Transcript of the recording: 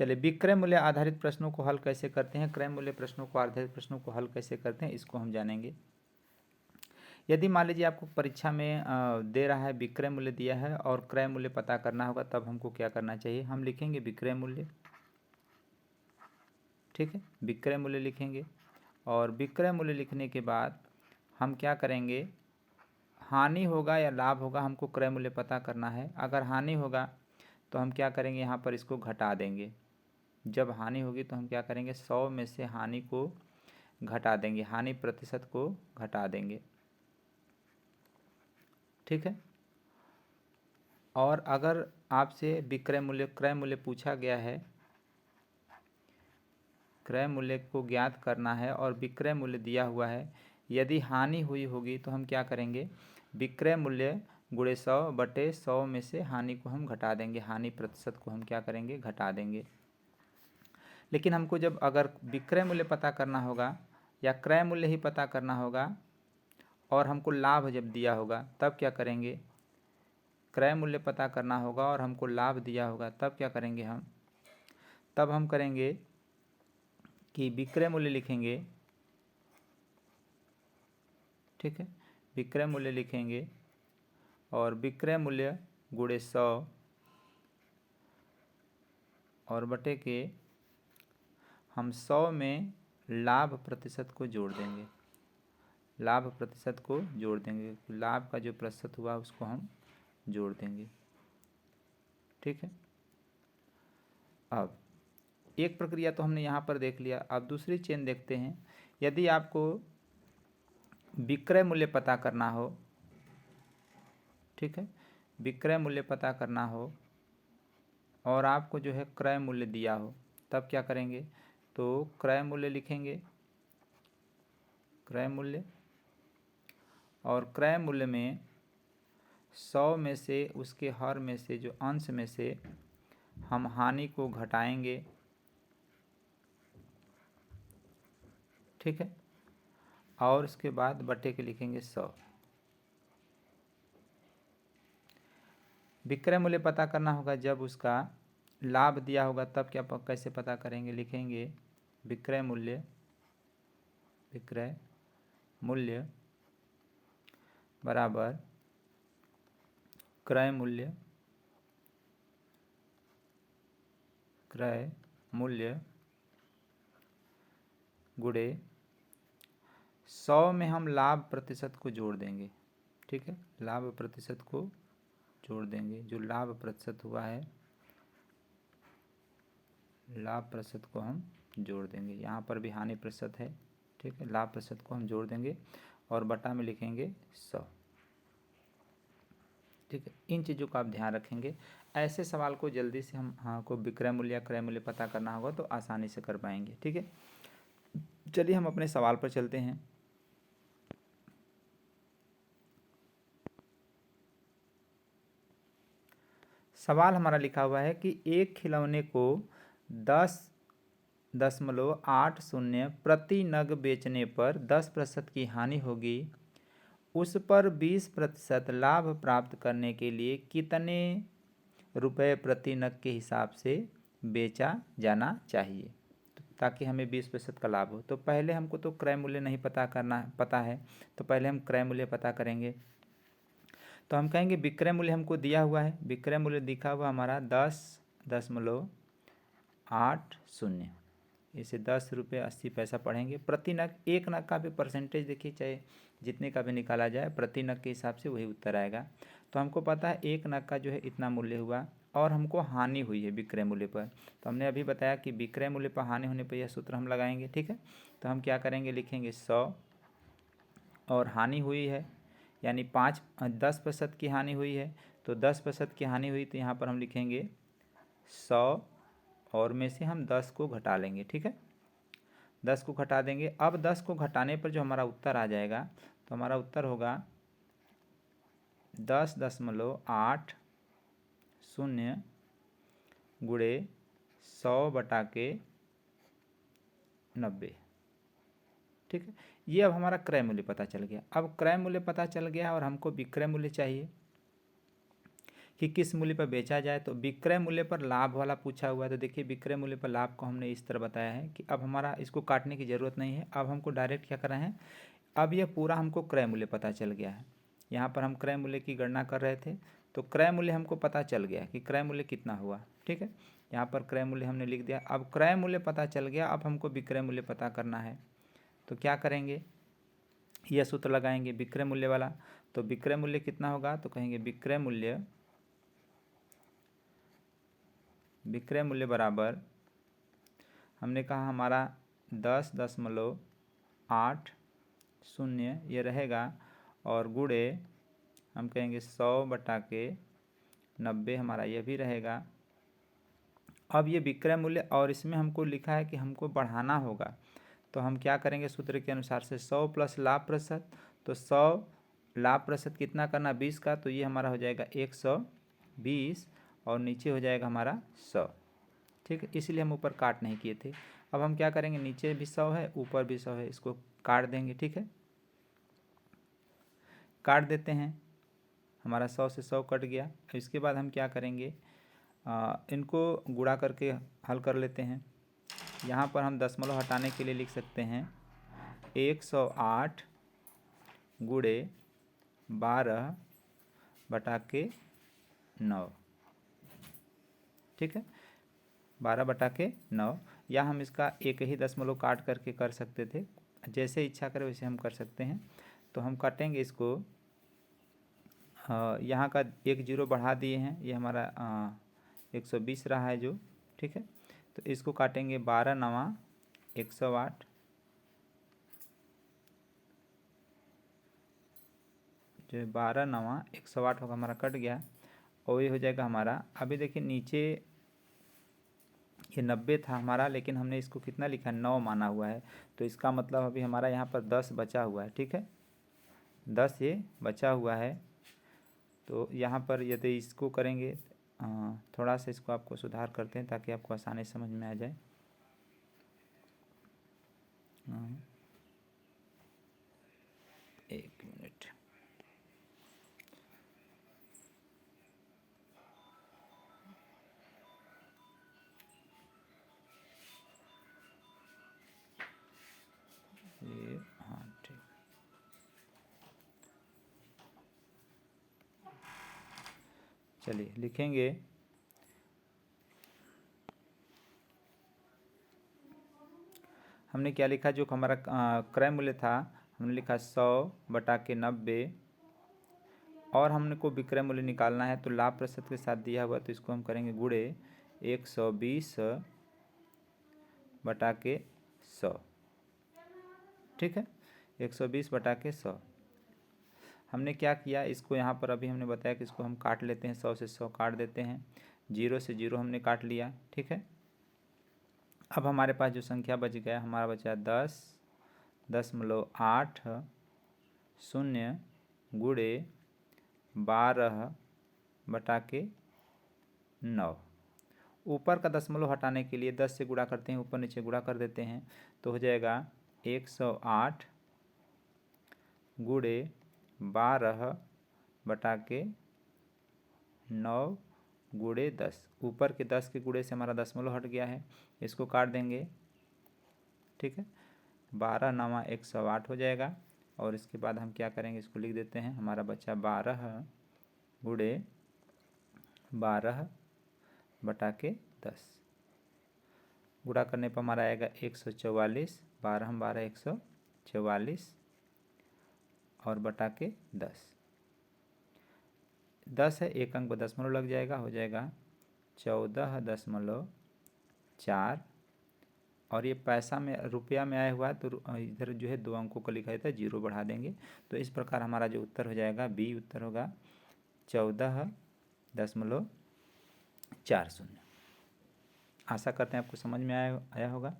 चलिए, विक्रय मूल्य आधारित प्रश्नों को हल कैसे करते हैं, क्रय मूल्य प्रश्नों को आधारित प्रश्नों को हल कैसे करते हैं, इसको हम जानेंगे। यदि मान लीजिए आपको परीक्षा में दे रहा है, विक्रय मूल्य दिया है और क्रय मूल्य पता करना होगा, तब हमको क्या करना चाहिए, हम लिखेंगे विक्रय मूल्य। ठीक है, विक्रय मूल्य लिखेंगे और विक्रय मूल्य लिखने के बाद हम क्या करेंगे, हानि होगा या लाभ होगा, हमको क्रय मूल्य पता करना है। अगर हानि होगा तो हम क्या करेंगे, यहाँ पर इसको घटा देंगे। जब हानि होगी तो हम क्या करेंगे, 100 में से हानि को घटा देंगे, हानि प्रतिशत को घटा देंगे। ठीक है, और अगर आपसे विक्रय मूल्य क्रय मूल्य पूछा गया है, क्रय मूल्य को ज्ञात करना है और विक्रय मूल्य दिया हुआ है, यदि हानि हुई होगी तो हम क्या करेंगे, विक्रय मूल्य गुणे 100/100 में से हानि को हम घटा देंगे, हानि प्रतिशत को हम क्या करेंगे, घटा देंगे। लेकिन हमको जब अगर विक्रय मूल्य पता करना होगा या क्रय मूल्य ही पता करना होगा और हमको लाभ जब दिया होगा, तब क्या करेंगे, क्रय मूल्य पता करना होगा और हमको लाभ दिया होगा, तब क्या करेंगे तब हम करेंगे कि विक्रय मूल्य लिखेंगे। ठीक है, विक्रय मूल्य लिखेंगे और विक्रय मूल्य गुणे 100 और बटे के हम 100 में लाभ प्रतिशत को जोड़ देंगे, लाभ प्रतिशत को जोड़ देंगे, लाभ का जो प्रतिशत हुआ उसको हम जोड़ देंगे। ठीक है, अब एक प्रक्रिया तो हमने यहाँ पर देख लिया, अब दूसरी चेन देखते हैं। यदि आपको विक्रय मूल्य पता करना हो, ठीक है, विक्रय मूल्य पता करना हो और आपको जो है क्रय मूल्य दिया हो, तब क्या करेंगे, तो क्रय मूल्य लिखेंगे, क्रय मूल्य, और क्रय मूल्य में 100 में से उसके हर में से जो अंश में से हम हानि को घटाएंगे। ठीक है, और उसके बाद बटे के लिखेंगे 100। विक्रय मूल्य पता करना होगा जब उसका लाभ दिया होगा, तब क्या कैसे पता करेंगे, लिखेंगे विक्रय मूल्य, विक्रय मूल्य बराबर क्रय मूल्य, क्रय मूल्य गुणे 100 में हम लाभ प्रतिशत को जोड़ देंगे। ठीक है, लाभ प्रतिशत को जोड़ देंगे, जो लाभ प्रतिशत हुआ है, लाभ प्रतिशत को हम जोड़ देंगे। यहाँ पर भी हानि प्रतिशत है। ठीक है, लाभ प्रतिशत को हम जोड़ देंगे और बटा में लिखेंगे 100। ठीक है, इन चीज़ों का आप ध्यान रखेंगे। ऐसे सवाल को जल्दी से हम को विक्रय मूल्य या क्रय मूल्य पता करना होगा तो आसानी से कर पाएंगे। ठीक है, चलिए हम अपने सवाल पर चलते हैं। सवाल हमारा लिखा हुआ है कि एक खिलौने को 10.80 प्रति नग बेचने पर 10% की हानि होगी, उस पर 20% लाभ प्राप्त करने के लिए कितने रुपए प्रति नग के हिसाब से बेचा जाना चाहिए, ताकि हमें 20% का लाभ हो। तो पहले हमको तो क्रय मूल्य नहीं पता है, तो पहले हम क्रय मूल्य पता करेंगे। तो हम कहेंगे विक्रय मूल्य हमको दिया हुआ है, विक्रय मूल्य दिखा हुआ हमारा 10.80, इसे 10 रुपये 80 पैसा पढ़ेंगे प्रति नग। एक नग का भी परसेंटेज देखिए, चाहे जितने का भी निकाला जाए, प्रति नग के हिसाब से वही उत्तर आएगा। तो हमको पता है एक नग का जो है इतना मूल्य हुआ और हमको हानि हुई है विक्रय मूल्य पर। तो हमने अभी बताया कि विक्रय मूल्य पर हानि होने पर यह सूत्र हम लगाएंगे। ठीक है, तो हम क्या करेंगे, लिखेंगे 100 और हानि हुई है यानी 10% की हानि हुई है, तो 10% की हानि हुई तो यहाँ पर हम लिखेंगे 100 और में से हम 10 को घटा लेंगे। ठीक है, 10 को घटा देंगे। अब 10 को घटाने पर जो हमारा उत्तर आ जाएगा, तो हमारा उत्तर होगा 10.80 गुणे 100/90। ठीक है, ये अब हमारा क्रय मूल्य पता चल गया। अब क्रय मूल्य पता चल गया और हमको विक्रय मूल्य चाहिए, कि किस मूल्य पर बेचा जाए। तो विक्रय मूल्य पर लाभ वाला पूछा हुआ है, तो देखिए विक्रय मूल्य पर लाभ को हमने इस तरह बताया है कि अब हमारा इसको काटने की ज़रूरत नहीं है। अब हमको डायरेक्ट क्या कर रहे हैं, अब यह पूरा हमको क्रय मूल्य पता चल गया है। यहाँ पर हम क्रय मूल्य की गणना कर रहे थे, तो क्रय मूल्य हमको पता चल गया कि क्रय मूल्य कितना हुआ। ठीक है, यहाँ पर क्रय मूल्य हमने लिख दिया। अब क्रय मूल्य पता चल गया, अब हमको विक्रय मूल्य पता करना है। तो क्या करेंगे, यह सूत्र लगाएंगे विक्रय मूल्य वाला। तो विक्रय मूल्य कितना होगा, तो कहेंगे विक्रय मूल्य बराबर, हमने कहा हमारा 10.80 ये रहेगा, और गुणे हम कहेंगे 100/90 हमारा यह भी रहेगा। अब ये विक्रय मूल्य, और इसमें हमको लिखा है कि हमको बढ़ाना होगा, तो हम क्या करेंगे, सूत्र के अनुसार से 100 प्लस लाभ प्रतिशत। तो 100 लाभ प्रतिशत कितना करना, 20 का, तो ये हमारा हो जाएगा 120, और नीचे हो जाएगा हमारा 100। ठीक है, इसलिए हम ऊपर काट नहीं किए थे। अब हम क्या करेंगे, नीचे भी 100 है, ऊपर भी 100 है, इसको काट देंगे। ठीक है, काट देते हैं, हमारा 100 से 100 कट गया। इसके बाद हम क्या करेंगे, इनको गुणा करके हल कर लेते हैं। यहाँ पर हम दशमलव हटाने के लिए लिख सकते हैं 108 गुणे 12/9। ठीक है, 12/9, या हम इसका एक ही दशमलव काट करके कर सकते थे, जैसे इच्छा करें वैसे हम कर सकते हैं। तो हम काटेंगे इसको, यहाँ का एक जीरो बढ़ा दिए हैं, ये हमारा 120 रहा है जो। ठीक है, तो इसको काटेंगे 12×9 108, जो 12×9 108 होगा, हमारा कट गया, और ये हो जाएगा हमारा। अभी देखिए नीचे ये 90 था हमारा, लेकिन हमने इसको कितना लिखा, 9 माना हुआ है, तो इसका मतलब अभी हमारा यहाँ पर 10 बचा हुआ है। ठीक है, 10 ये बचा हुआ है। तो यहाँ पर यदि इसको करेंगे, थोड़ा सा इसको आपको सुधार करते हैं ताकि आपको आसानी समझ में आ जाए। एक मिनट, ये, हाँ ठीक, चलिए लिखेंगे। हमने क्या लिखा, जो हमारा क्रय मूल्य था, हमने लिखा 100/90, और हमने को विक्रय मूल्य निकालना है, तो लाभ प्रतिशत के साथ दिया हुआ, तो इसको हम करेंगे गुणे 120/100। ठीक है, 120/100। हमने क्या किया, इसको यहाँ पर अभी हमने बताया कि इसको हम काट लेते हैं, 100 से 100 काट देते हैं, 0 से 0 हमने काट लिया। ठीक है, अब हमारे पास जो संख्या बच गया, हमारा बचा 10.80 गुणे 12/9। ऊपर का दशमलव हटाने के लिए 10 से गुणा करते हैं, ऊपर नीचे गुणा कर देते हैं, तो हो जाएगा 108 गुणे 12/9 गुणे 10। ऊपर के 10 के गुणे से हमारा दशमलव हट गया है, इसको काट देंगे। ठीक है, 12×9 108 हो जाएगा, और इसके बाद हम क्या करेंगे, इसको लिख देते हैं, हमारा बच्चा 12 गुणे 12/10। गुणा करने पर हमारा आएगा 144, 12×12 144, और बटा के 10। 10 है, एक अंक पर दशमलव लग जाएगा, हो जाएगा 14.4, और ये पैसा में रुपया में आया हुआ है, तो इधर जो है 2 अंकों का लिखा जाता है, 0 बढ़ा देंगे। तो इस प्रकार हमारा जो उत्तर हो जाएगा, बी उत्तर होगा 14.40। आशा करते हैं आपको समझ में आया होगा।